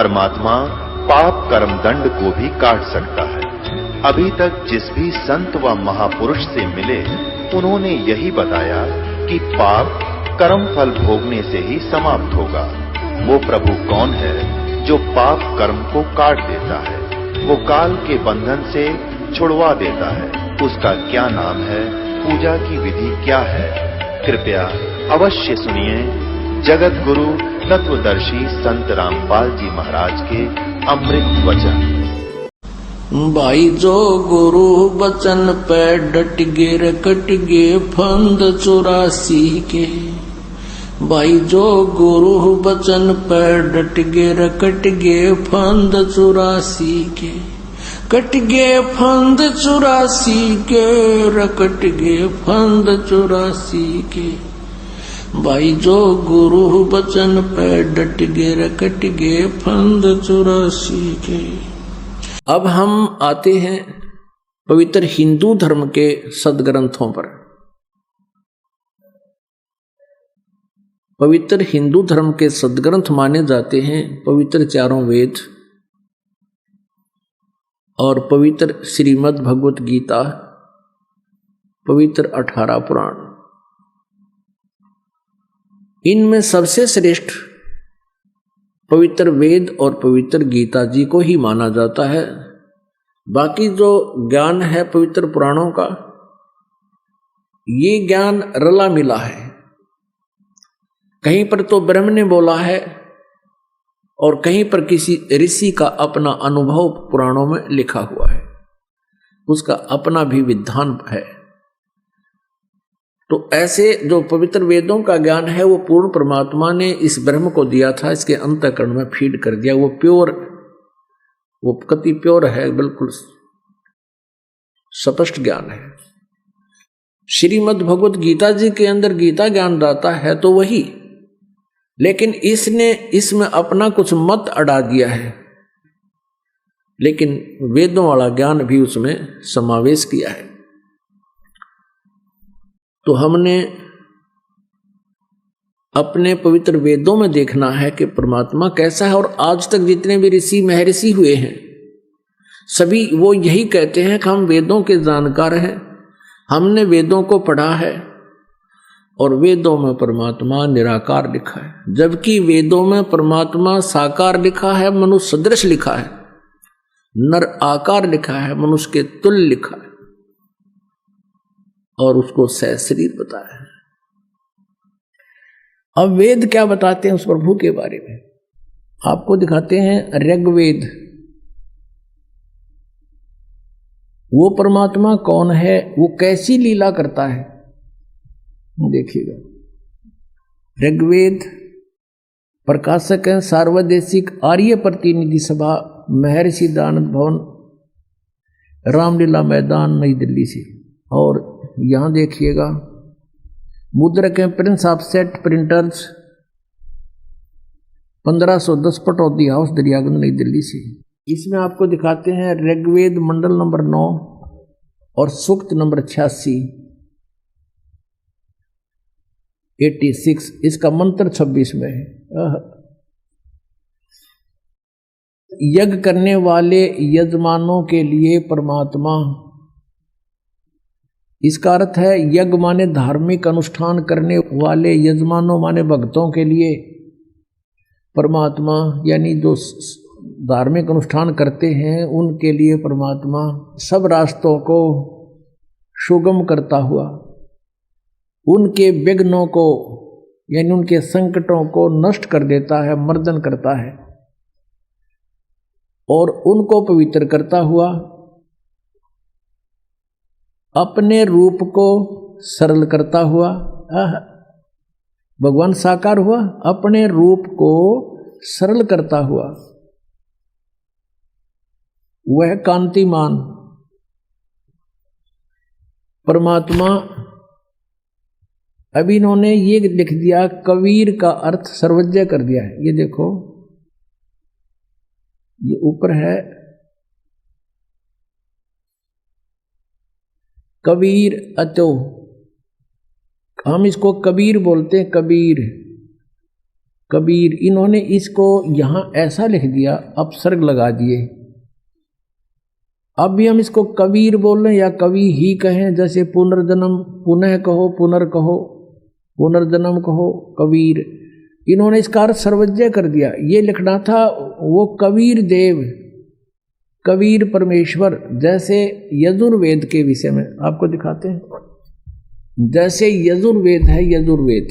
परमात्मा पाप कर्म दंड को भी काट सकता है। अभी तक जिस भी संत व महापुरुष से मिले उन्होंने यही बताया कि पाप कर्म फल भोगने से ही समाप्त होगा। वो प्रभु कौन है जो पाप कर्म को काट देता है, वो काल के बंधन से छुड़वा देता है। उसका क्या नाम है, पूजा की विधि क्या है? कृपया अवश्य सुनिए जगत गुरु तत्वदर्शी संत रामपाल जी महाराज के अमृत वचन। भाई जो गुरु बचन पे डट गे रकट गे फंद 84 के। भाई जो गुरु बचन पे डट गे रकट गे फंद 84 के। कट गे फंद 84 के, रकट गे फंद 84 के। भाई जो गुरु बचन पे डट गे रकट गे फंद 84 के। अब हम आते हैं पवित्र हिंदू धर्म के सदग्रंथों पर। पवित्र हिंदू धर्म के सदग्रंथ माने जाते हैं पवित्र चारों वेद और पवित्र श्रीमद् भगवत गीता, पवित्र 18 पुराण। इनमें सबसे श्रेष्ठ पवित्र वेद और पवित्र गीता जी को ही माना जाता है। बाकी जो ज्ञान है पवित्र पुराणों का, ये ज्ञान रला मिला है। कहीं पर तो ब्रह्म ने बोला है और कहीं पर किसी ऋषि का अपना अनुभव पुराणों में लिखा हुआ है, उसका अपना भी विधान है। तो ऐसे जो पवित्र वेदों का ज्ञान है वो पूर्ण परमात्मा ने इस ब्रह्म को दिया था, इसके अंतःकरण में फीड कर दिया। वो प्योर, वो कति प्योर है, बिल्कुल स्पष्ट ज्ञान है। श्रीमद् भगवत गीता जी के अंदर गीता ज्ञान दाता है तो वही, लेकिन इसने इसमें अपना कुछ मत अड़ा दिया है, लेकिन वेदों वाला ज्ञान भी उसमें समावेश किया है। तो हमने अपने पवित्र वेदों में देखना है कि परमात्मा कैसा है। और आज तक जितने भी ऋषि महर्षि हुए हैं सभी वो यही कहते हैं कि हम वेदों के जानकार हैं, हमने वेदों को पढ़ा है और वेदों में परमात्मा निराकार लिखा है, जबकि वेदों में परमात्मा साकार लिखा है, मनुष्य सदृश लिखा है, नर आकार लिखा है, मनुष्य के तुल्य लिखा है और उसको सहशरीर बताया है। अब वेद क्या बताते हैं उस प्रभु के बारे में, आपको दिखाते हैं ऋग्वेद। वो परमात्मा कौन है, वो कैसी लीला करता है, देखिएगा। ऋग्वेद प्रकाशक है सार्वदेशिक आर्य प्रतिनिधि सभा, महर्षि दानंद भवन, रामलीला मैदान, नई दिल्ली से। और यहां देखिएगा मुद्रक है Prince offset printers, 1510 Pataudi house, Daryaganj, नई दिल्ली से। इसमें आपको दिखाते हैं ऋग्वेद मंडल नंबर 9 और सूक्त नंबर 86, 86। इसका मंत्र 26 में है। यज्ञ करने वाले यजमानों के लिए परमात्मा, इसका अर्थ है यज्ञ माने धार्मिक अनुष्ठान करने वाले, यजमानों माने भक्तों के लिए परमात्मा, यानी जो धार्मिक अनुष्ठान करते हैं उनके लिए परमात्मा सब रास्तों को सुगम करता हुआ, उनके विघ्नों को यानी उनके संकटों को नष्ट कर देता है, मर्दन करता है और उनको पवित्र करता हुआ अपने रूप को सरल करता हुआ। भगवान साकार हुआ, अपने रूप को सरल करता हुआ, वह कांतिमान परमात्मा। अभी इन्होंने ये लिख दिया, कबीर का अर्थ सर्वज्ञ कर दिया है। ये देखो, ये ऊपर है कबीर अतो, हम इसको कबीर बोलते हैं, कबीर। कबीर, इन्होंने इसको यहां ऐसा लिख दिया, अपसर्ग लगा दिए। अब भी हम इसको कबीर बोल रहे हैं या कवि ही कहें, जैसे पुनर्जन्म पुनः कहो, पुनर्कहो, पुनर्जन्म कहो, कबीर। इन्होंने इसका अर्थ सर्वज्ञ कर दिया। ये लिखना था वो कबीर देव, कबीर परमेश्वर। जैसे यजुर्वेद के विषय में आपको दिखाते हैं, जैसे यजुर्वेद है, यजुर्वेद,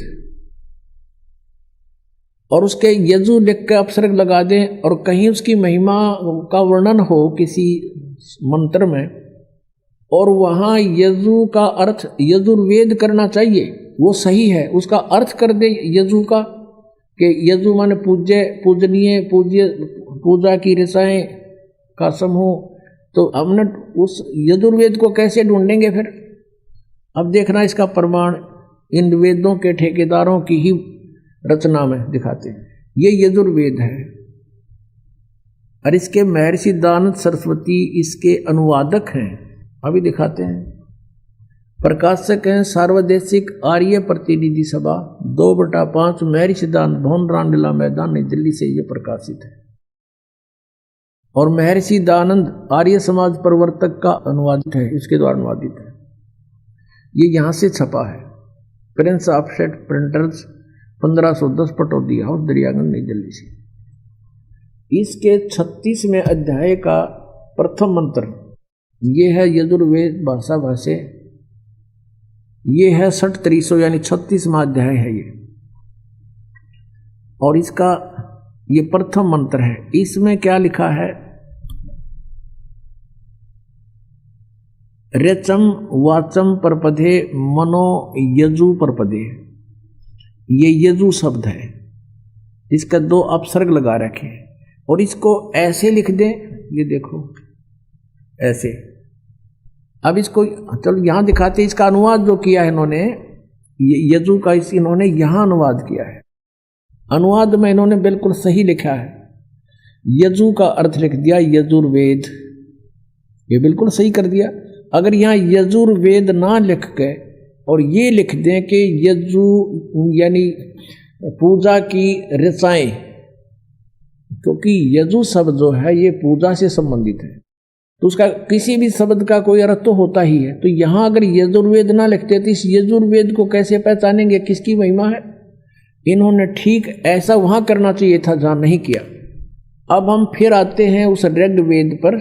और उसके यजु लिख के अपसर्ग लगा दें और कहीं उसकी महिमा का वर्णन हो किसी मंत्र में, और वहां यजु का अर्थ यजुर्वेद करना चाहिए, वो सही है। उसका अर्थ कर दे यजु का, कि यजु माने पूज्य, पूजनीय, पूज्य, पूजा की रसाएं का समूह। तो हमने उस यजुर्वेद को कैसे ढूंढेंगे फिर? अब देखना इसका प्रमाण इन वेदों के ठेकेदारों की ही रचना में दिखाते हैं। ये यजुर्वेद है और इसके महर्षि दानंद सरस्वती इसके अनुवादक हैं। अभी दिखाते हैं। प्रकाशक हैं सार्वदेशिक आर्य प्रतिनिधि सभा 2/5 महर्षि दानंद भवन, रामलीला मैदान, नई दिल्ली से ये प्रकाशित है। और महर्षि दानंद आर्य समाज प्रवर्तक का अनुवादित है, इसके द्वारा अनुवादित है। ये यहां से छपा है, Prince offset printers, 1510 Pataudi house, Daryaganj, नई दिल्ली से। इसके 36वें अध्याय का प्रथम मंत्र ये है यजुर्वेद भाषा भाष्य। ये है 6300 यानी 36वां अध्याय है ये, और इसका ये प्रथम मंत्र है। इसमें क्या लिखा है? रेचम वाचम परपदे मनो यजु परपदे, ये यजु शब्द है, इसका 2 अपसर्ग लगा रखे और इसको ऐसे लिख दें, ये देखो ऐसे। अब इसको चलो यहां दिखाते हैं, इसका अनुवाद जो किया है इन्होंने, यजु का इन्होंने यहां अनुवाद किया है। अनुवाद में इन्होंने बिल्कुल सही लिखा है, यजु का अर्थ लिख दिया यजुर्वेद, ये बिल्कुल सही कर दिया। अगर यहाँ यजुर्वेद ना लिख के और ये लिख दें कि यजु यानी पूजा की रसाएं, क्योंकि यजु शब्द जो है ये पूजा से संबंधित है, तो उसका किसी भी शब्द का कोई अर्थ तो होता ही है। तो यहाँ अगर यजुर्वेद ना लिखते तो इस यजुर्वेद को कैसे पहचानेंगे किसकी महिमा है? इन्होंने ठीक ऐसा वहां करना चाहिए था जहां नहीं किया। अब हम फिर आते हैं उस ऋग्वेद पर,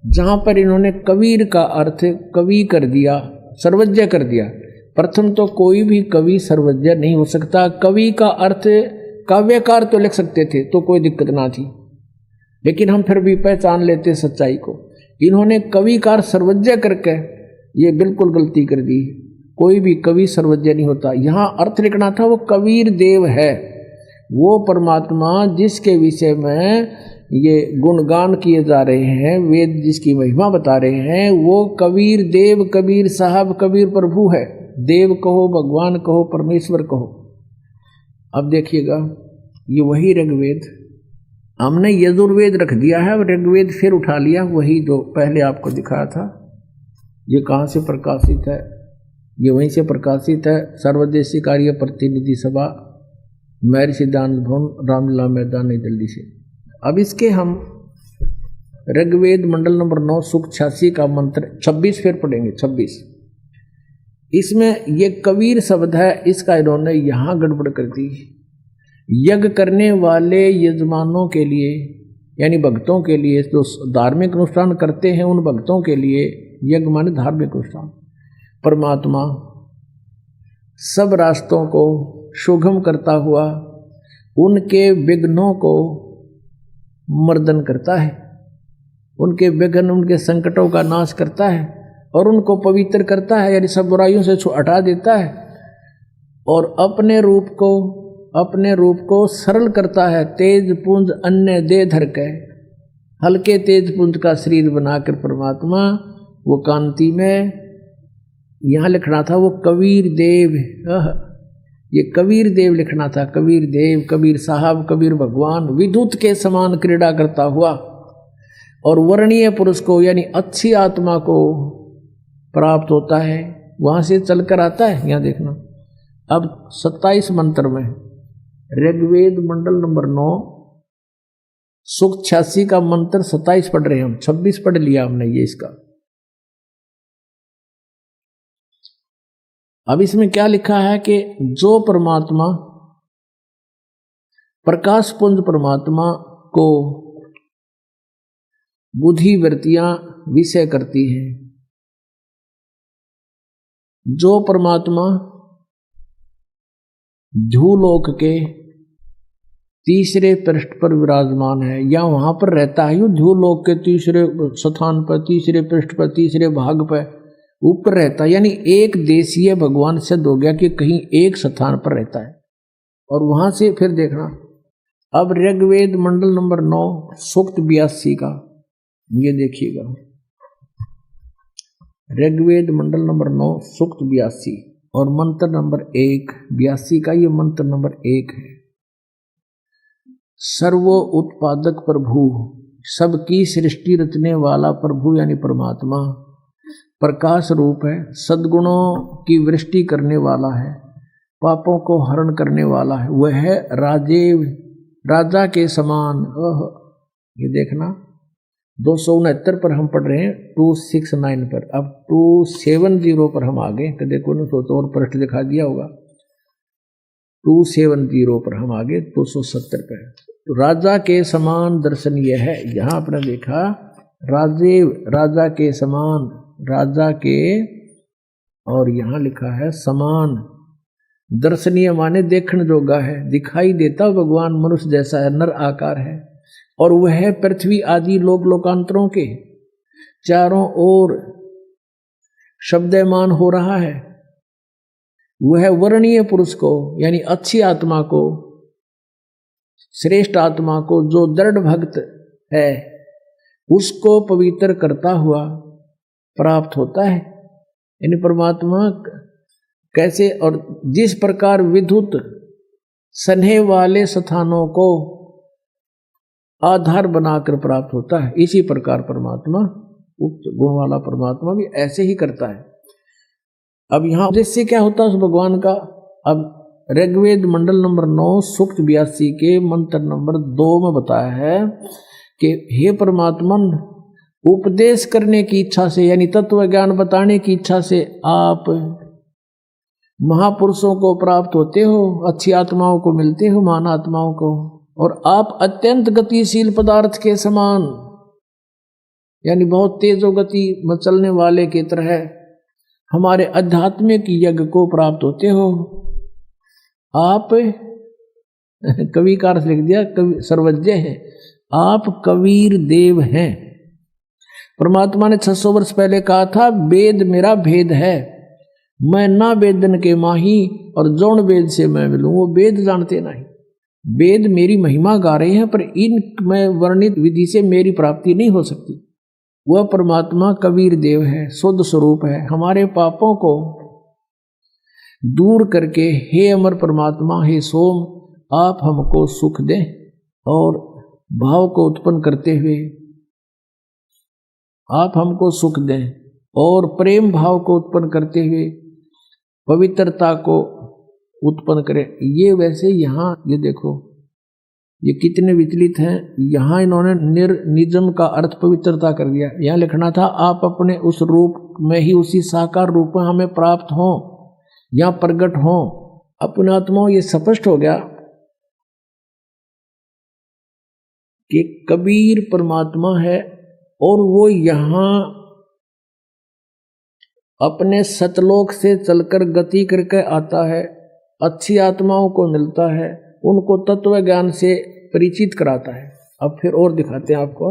जहां पर इन्होंने कबीर का अर्थ कवि कर दिया, सर्वज्ञ कर दिया। प्रथम तो कोई भी कवि सर्वज्ञ नहीं हो सकता। कवि का अर्थ काव्यकार तो लिख सकते थे तो कोई दिक्कत ना थी, लेकिन हम फिर भी पहचान लेते सच्चाई को। इन्होंने कविकार सर्वज्ञ करके ये बिल्कुल गलती कर दी। कोई भी कवि सर्वज्ञ नहीं होता। यहाँ अर्थ लिखना था वो कबीर देव है, वो परमात्मा जिसके विषय में ये गुणगान किए जा रहे हैं, वेद जिसकी महिमा बता रहे हैं, वो कबीर देव, कबीर साहब, कबीर प्रभु है। देव कहो, भगवान कहो, परमेश्वर कहो। अब देखिएगा ये वही ऋग्वेद, हमने यजुर्वेद रख दिया है और ऋग्वेद फिर उठा लिया, वही जो पहले आपको दिखाया था। ये कहाँ से प्रकाशित है? ये वहीं से प्रकाशित है, सर्वदेशिक आर्य प्रतिनिधि सभा, महर्षि दानंद भवन, रामलीला मैदान, नई दिल्ली से। अब इसके हम ऋग्वेद मंडल नंबर 9 सूक्त 86 का मंत्र 26 फिर पढ़ेंगे। 26 इसमें ये कबीर शब्द है, इसका इन्होंने यहाँ गड़बड़ कर दी। यज्ञ करने वाले यजमानों के लिए यानी भक्तों के लिए, जो धार्मिक अनुष्ठान करते हैं उन भक्तों के लिए, यज्ञ माने धार्मिक अनुष्ठान, परमात्मा सब रास्तों को सुगम करता हुआ उनके विघ्नों को मर्दन करता है, उनके विघ्न, उनके संकटों का नाश करता है और उनको पवित्र करता है, यानी सब बुराइयों से हटा देता है और अपने रूप को सरल करता है। तेज पुंज अन्य दे धर के, हल्के तेज पुंज का शरीर बनाकर परमात्मा वो कांति में, यहाँ लिखना था वो कबीर देव, ये कबीर देव लिखना था, कबीर देव, कबीर साहब, कबीर भगवान, विद्युत के समान क्रीड़ा करता हुआ और वर्णीय पुरुष को यानी अच्छी आत्मा को प्राप्त होता है, वहां से चलकर आता है। यहाँ देखना अब 27 मंत्र में ऋग्वेद मंडल नंबर 9 सूक्त 86 का मंत्र 27 पढ़ रहे हैं हम, 26 पढ़ लिया हमने ये इसका। अब इसमें क्या लिखा है कि जो परमात्मा प्रकाश पुंज परमात्मा को बुद्धि वृत्तियां विषय करती हैं, जो परमात्मा ध्रुवलोक के तीसरे पृष्ठ पर विराजमान है या वहां पर रहता है, ध्रुवलोक के तीसरे स्थान पर, तीसरे पृष्ठ पर, तीसरे भाग पर ऊपर रहता है, यानी एक देशीय भगवान सिद्ध हो गया कि कहीं एक स्थान पर रहता है। और वहां से फिर देखना, अब ऋग्वेद मंडल नंबर 9 सूक्त 82 का ये देखिएगा, ऋग्वेद मंडल नंबर 9 सूक्त 82 और मंत्र नंबर 1 82 का ये मंत्र नंबर 1 है। सर्वो उत्पादक प्रभु, सबकी सृष्टि रचने वाला प्रभु यानी परमात्मा प्रकाश रूप है, सद्गुणों की वृष्टि करने वाला है, पापों को हरण करने वाला है, वह है राजा के समान। ये देखना 269 पर हम पढ़ रहे हैं, 269 पर, अब 270 पर हम आगे, तो देखो ना, तो और पृष्ठ दिखा दिया होगा, 270 पर हम आगे 270 पर। तो राजा के समान दर्शन यह है, यहां आपने देखा राजा के समान, राजा के, और यहां लिखा है समान। दर्शनीय माने देखण जोगा है, दिखाई देता भगवान मनुष्य जैसा है, नर आकार है, और वह पृथ्वी आदि लोक लोकांतरों के चारों ओर शब्दमान हो रहा है। वह वर्णीय पुरुष को यानी अच्छी आत्मा को, श्रेष्ठ आत्मा को, जो दृढ़ भक्त है उसको पवित्र करता हुआ प्राप्त होता है। यानी परमात्मा कैसे और जिस प्रकार विद्युत स्नेह वाले स्थानों को आधार बनाकर प्राप्त होता है, इसी प्रकार परमात्मा, उक्त गुण वाला परमात्मा भी ऐसे ही करता है। अब यहां उद्देश्य क्या होता है उस भगवान का? अब ऋग्वेद मंडल नंबर 9 सूक्त 82 के मंत्र नंबर 2 में बताया है कि हे परमात्मा, उपदेश करने की इच्छा से यानी तत्व ज्ञान बताने की इच्छा से आप महापुरुषों को प्राप्त होते हो, अच्छी आत्माओं को मिलते हो, महान आत्माओं को, और आप अत्यंत गतिशील पदार्थ के समान यानी बहुत तेजो गति में चलने वाले की तरह हमारे आध्यात्मिक यज्ञ को प्राप्त होते हो। आप कवि कार से लिख दिया, कवि सर्वज्ञ है, आप कबीर देव हैं। परमात्मा ने 600 वर्ष पहले कहा था, वेद मेरा भेद है, मैं ना वेदन के माही और जौन वेद से मैं मिलूं। वो वेद जानते नहीं, वेद मेरी महिमा गा रहे हैं, पर इन में वर्णित विधि से मेरी प्राप्ति नहीं हो सकती। वह परमात्मा कबीर देव है, शुद्ध स्वरूप है, हमारे पापों को दूर करके हे अमर परमात्मा, हे सोम, आप हमको सुख दें, और भाव को उत्पन्न करते हुए आप हमको सुख दें, और प्रेम भाव को उत्पन्न करते हुए पवित्रता को उत्पन्न करें। ये वैसे यहाँ ये देखो ये कितने विचलित हैं, यहाँ इन्होंने निजम का अर्थ पवित्रता कर दिया। यहाँ लिखना था आप अपने उस रूप में ही, उसी साकार रूप में हमें प्राप्त हों या प्रकट हों। अपने आत्मा ये स्पष्ट हो गया कि कबीर परमात्मा है, और वो यहाँ अपने सतलोक से चलकर गति करके आता है, अच्छी आत्माओं को मिलता है, उनको तत्व ज्ञान से परिचित कराता है। अब फिर और दिखाते हैं आपको,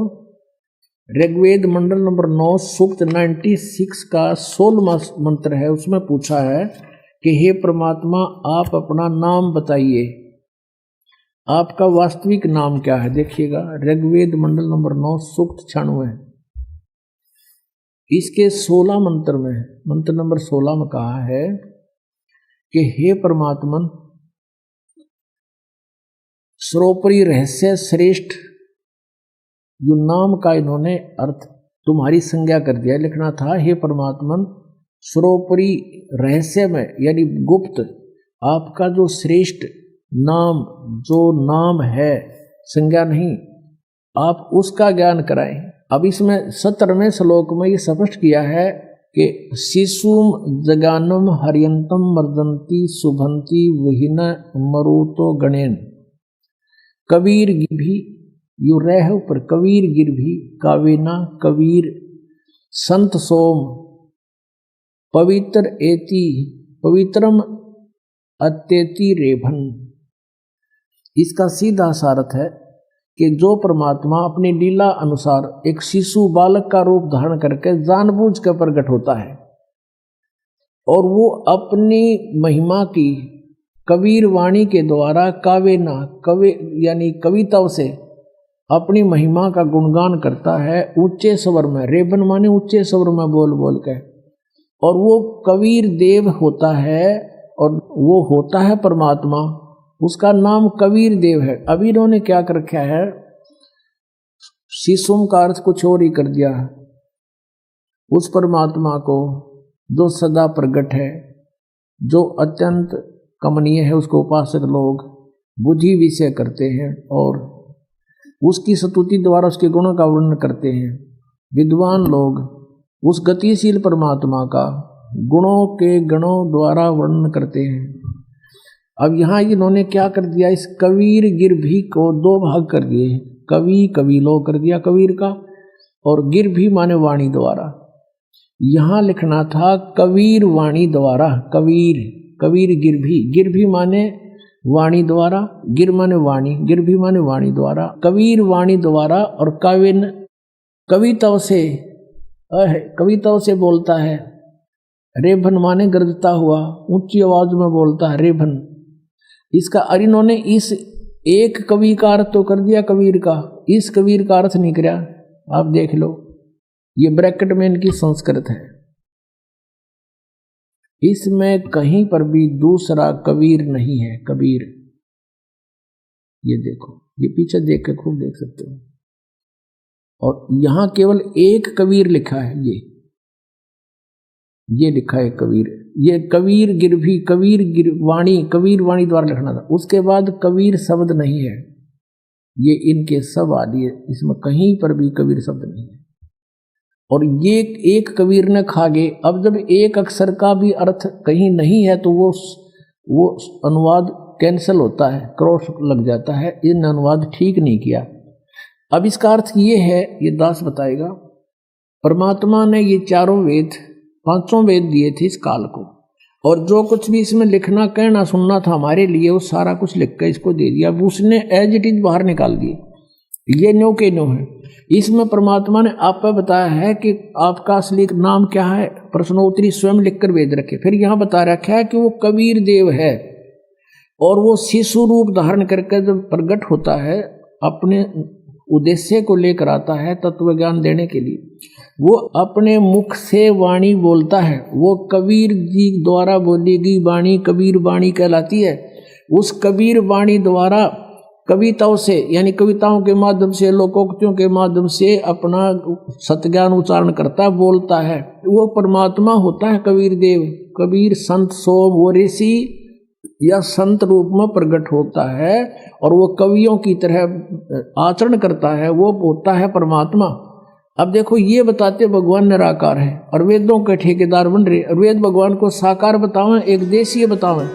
ऋग्वेद मंडल नंबर 9 सूक्त 96 का 16वां मंत्र है, उसमें पूछा है कि हे परमात्मा, आप अपना नाम बताइए, आपका वास्तविक नाम क्या है? देखिएगा ऋग्वेद मंडल नंबर 9 सूक्त 96 इसके 16 मंत्र में, मंत्र नंबर 16 में कहा है कि हे परमात्मा, सर्वोपरि रहस्य श्रेष्ठ, यो नाम का इन्होंने अर्थ तुम्हारी संज्ञा कर दिया। लिखना था हे परमात्मा, सर्वोपरि रहस्य में यानी गुप्त आपका जो श्रेष्ठ नाम, जो नाम है, संज्ञा नहीं, आप उसका ज्ञान कराएं। अब इसमें 17वें श्लोक में ये स्पष्ट किया है कि शिशुम जगानम हरियंतम मर्दंती शुभंती वहीन मरुतो गणेन। कबीर भी यू रह पर कबीर गिर भी कावेना कबीर संत सोम पवित्र एति पवित्रम अत्येति रेभन। इसका सीधा सार्थ है कि जो परमात्मा अपनी लीला अनुसार एक शिशु बालक का रूप धारण करके जानबूझ कर प्रकट होता है और वो अपनी महिमा की कबीर वाणी के द्वारा कावेना कवि यानी कविताओं से अपनी महिमा का गुणगान करता है ऊंचे स्वर में। रेबन माने ऊंचे स्वर में बोल बोल के, और वो कबीर देव होता है और वो होता है परमात्मा, उसका नाम कबीर देव है। अब इन्होंने क्या कर रखा है, शिशुम का अर्थ कुछ और ही कर दिया है। उस परमात्मा को जो सदा प्रगट है, जो अत्यंत कमनीय है, उसको उपासक लोग बुद्धि विषय करते हैं और उसकी स्तुति द्वारा उसके गुणों का वर्णन करते हैं। विद्वान लोग उस गतिशील परमात्मा का गुणों के गणों द्वारा वर्णन करते हैं। अब यहाँ इन्होंने क्या कर दिया, इस कबीर गिरभी को दो भाग कर दिए। कवि कबीलो कर दिया कबीर का, और गिरभी माने वाणी द्वारा। यहाँ लिखना था कबीर वाणी द्वारा, कबीर कबीर गिरभी, गिरभी माने वाणी द्वारा, गिर माने वाणी, गिरभी माने वाणी द्वारा, कबीर वाणी द्वारा। और काविन कविताओं से बोलता है। रेभन माने गरजता हुआ, ऊंची आवाज में बोलता है रेभन। इसका इन्होंने इस एक कवि का अर्थ तो कर दिया कबीर का, इस कबीर का अर्थ नहीं किया। आप देख लो, ये ब्रैकेट में इनकी संस्कृत है, इसमें कहीं पर भी दूसरा कबीर नहीं है। कबीर ये देखो, ये पीछे देख के खूब देख सकते हो। और यहां केवल एक कबीर लिखा है, ये लिखा है कबीर। ये कबीर गिरभी, कबीर गिरवाणी, कबीर वाणी द्वारा लिखना था। उसके बाद कबीर शब्द नहीं है, ये इनके सब आदि है, इसमें कहीं पर भी कबीर शब्द नहीं है। और ये एक कबीर ने खा गए। अब जब एक अक्षर का भी अर्थ कहीं नहीं है तो वो अनुवाद कैंसिल होता है, क्रॉस लग जाता है। इन अनुवाद ठीक नहीं किया। अब इसका अर्थ ये है, ये दास बताएगा, परमात्मा ने ये चारों वेद, पांचों वेद दिए थे इस काल को, और जो कुछ भी इसमें लिखना कहना सुनना था हमारे लिए, वो सारा कुछ लिख कर इसको दे दिया। उसने एज इट इज बाहर निकाल दिए। ये न्यो के न्यो है। इसमें परमात्मा ने आप पर बताया है कि आपका असली नाम क्या है, प्रश्नोत्तरी स्वयं लिखकर भेज रखे। फिर यहाँ बता रखा है कि वो कबीर देव है, और वो शिशु रूप धारण करके जब प्रकट होता है अपने उद्देश्य को लेकर आता है तत्व ज्ञान देने के लिए। वो अपने मुख से वाणी बोलता है, वो कबीर जी द्वारा बोली गई वाणी कबीर वाणी कहलाती है। उस कबीर वाणी द्वारा कविताओं से, यानी कविताओं के माध्यम से, लोकोक्तियों के माध्यम से अपना सत्ज्ञान उच्चारण करता, बोलता है। वो परमात्मा होता है कबीर देव। कबीर संत सोम, वो ऋषि या संत रूप में प्रकट होता है, और वो कवियों की तरह आचरण करता है, वो होता है परमात्मा। अब देखो, ये बताते भगवान निराकार है और वेदों के ठेकेदार बन रहे। और वेद भगवान को साकार बतावें, एक देशीय बतावें,